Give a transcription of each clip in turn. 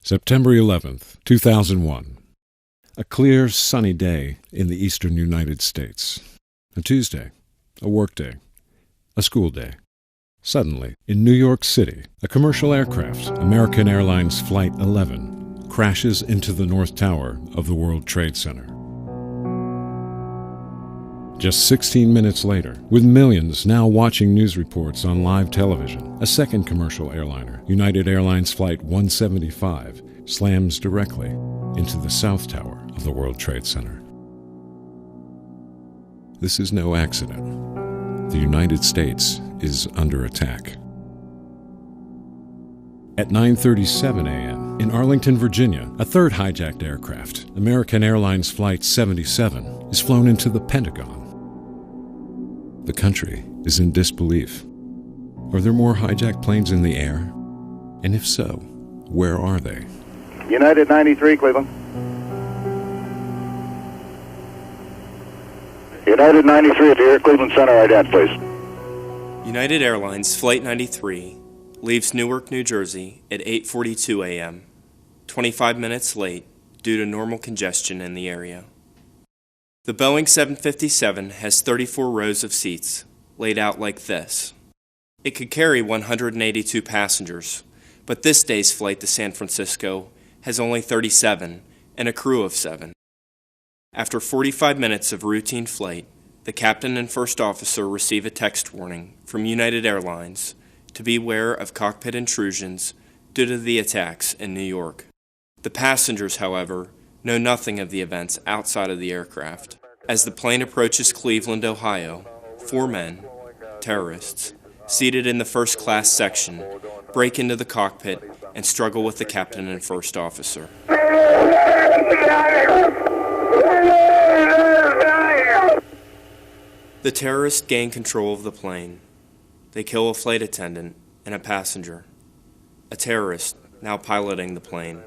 September 11th, 2001. A clear, sunny day in the eastern United States. A Tuesday, a work day, a school day. Suddenly, in New York City, a commercial aircraft, American Airlines Flight 11, crashes into the North Tower of the World Trade Center. Just 16 minutes later, with millions now watching news reports on live television, a second commercial airliner, United Airlines Flight 175, slams directly into the South Tower of the World Trade Center. This is no accident. The United States is under attack. At 9:37 a.m. in Arlington, Virginia, a third hijacked aircraft, American Airlines Flight 77, is flown into the Pentagon. The country is in disbelief. Are there more hijacked planes in the air? And if so, where are they? United 93, Cleveland. United 93 at the Air Cleveland Center, ident, please. United Airlines Flight 93 leaves Newark, New Jersey at 8:42 a.m., 25 minutes late due to normal congestion in the area. The Boeing 757 has 34 rows of seats, laid out like this. It could carry 182 passengers, but this day's flight to San Francisco has only 37 and a crew of 7. After 45 minutes of routine flight, the captain and first officer receive a text warning from United Airlines to beware of cockpit intrusions due to the attacks in New York. The passengers, however, know nothing of the events outside of the aircraft. As the plane approaches Cleveland, Ohio, 4 men, terrorists, seated in the first-class section, break into the cockpit and struggle with the captain and first officer. The terrorists gain control of the plane. They kill a flight attendant and a passenger. A terrorist, now piloting the plane,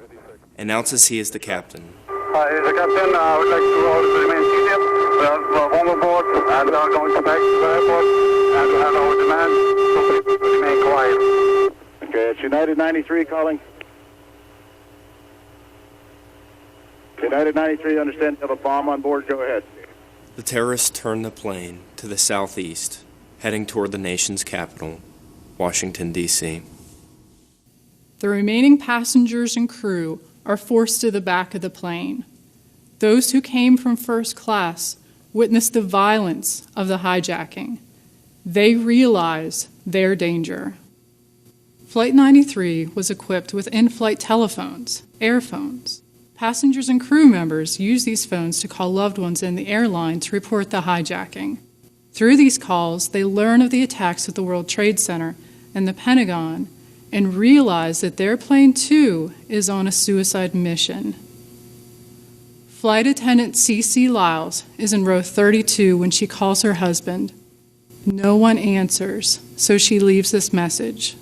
announces he is the captain. Hi, the captain. I would like to remain seated. We have one aboard, and we are going to back to the airport, and we have our demand to remain quiet. Okay, it's United 93 calling. United 93, understand you have a bomb on board. Go ahead. The terrorists turn the plane to the southeast, heading toward the nation's capital, Washington, D.C. The remaining passengers and crew are forced to the back of the plane. Those who came from first class witnessed the violence of the hijacking. They realize their danger. Flight 93 was equipped with in-flight telephones, airphones. Passengers and crew members use these phones to call loved ones in the airline to report the hijacking. Through these calls, they learn of the attacks at the World Trade Center and the Pentagon and realize that their plane, too, is on a suicide mission. Flight attendant C.C. Lyles is in row 32 when she calls her husband. No one answers, so she leaves this message.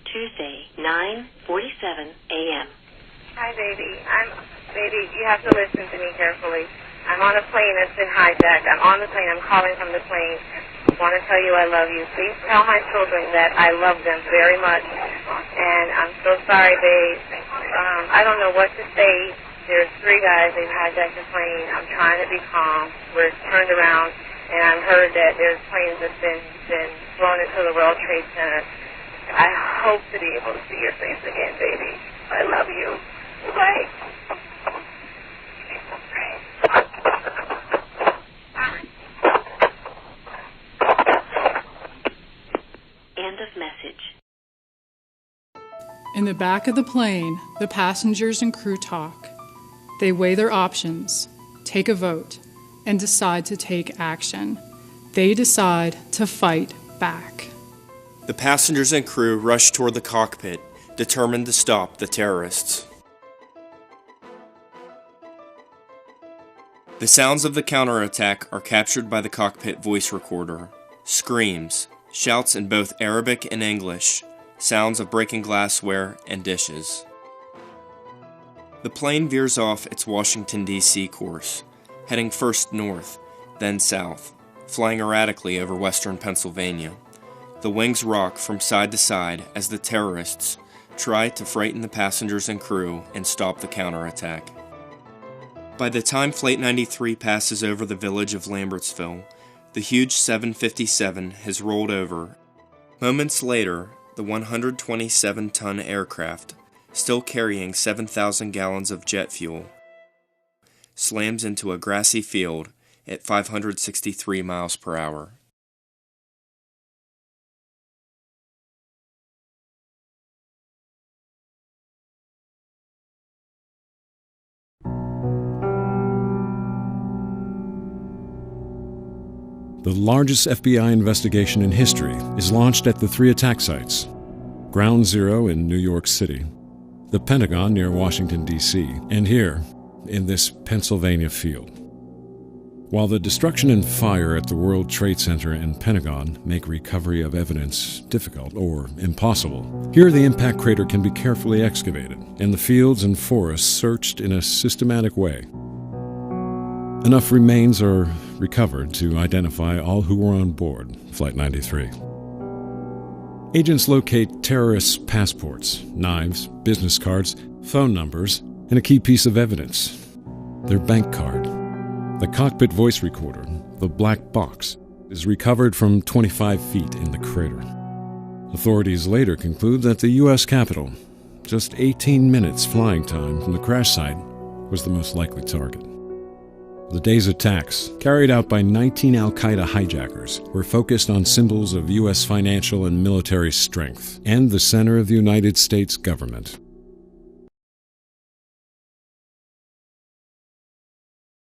Tuesday, 9:47 a.m. Hi, baby. Baby, you have to listen to me carefully. I'm on a plane that's been hijacked. I'm on the plane. I'm calling from the plane. I want to tell you I love you. Please tell my children that I love them very much. And I'm so sorry, babe. I don't know what to say. There's 3 guys. They've hijacked the plane. I'm trying to be calm. We're turned around, and I've heard that there's planes that's been flown into the World Trade Center. I hope to be able to see your face again, baby. I love you. Bye. End of message. In the back of the plane, the passengers and crew talk. They weigh their options, take a vote, and decide to take action. They decide to fight back. The passengers and crew rush toward the cockpit, determined to stop the terrorists. The sounds of the counterattack are captured by the cockpit voice recorder. Screams, shouts in both Arabic and English, sounds of breaking glassware and dishes. The plane veers off its Washington, D.C. course, heading first north, then south, flying erratically over western Pennsylvania. The wings rock from side to side as the terrorists try to frighten the passengers and crew and stop the counterattack. By the time Flight 93 passes over the village of Lambertsville, the huge 757 has rolled over. Moments later, the 127-ton aircraft, still carrying 7,000 gallons of jet fuel, slams into a grassy field at 563 miles per hour. The largest FBI investigation in history is launched at the three attack sites: Ground Zero in New York City, the Pentagon near Washington, D.C., and here, in this Pennsylvania field. While the destruction and fire at the World Trade Center and Pentagon make recovery of evidence difficult or impossible, here the impact crater can be carefully excavated and the fields and forests searched in a systematic way. Enough remains are recovered to identify all who were on board Flight 93. Agents locate terrorists' passports, knives, business cards, phone numbers, and a key piece of evidence: their bank card. The cockpit voice recorder, the black box, is recovered from 25 feet in the crater. Authorities later conclude that the U.S. Capitol, just 18 minutes flying time from the crash site, was the most likely target. The day's attacks, carried out by 19 al-Qaeda hijackers, were focused on symbols of U.S. financial and military strength and the center of the United States government.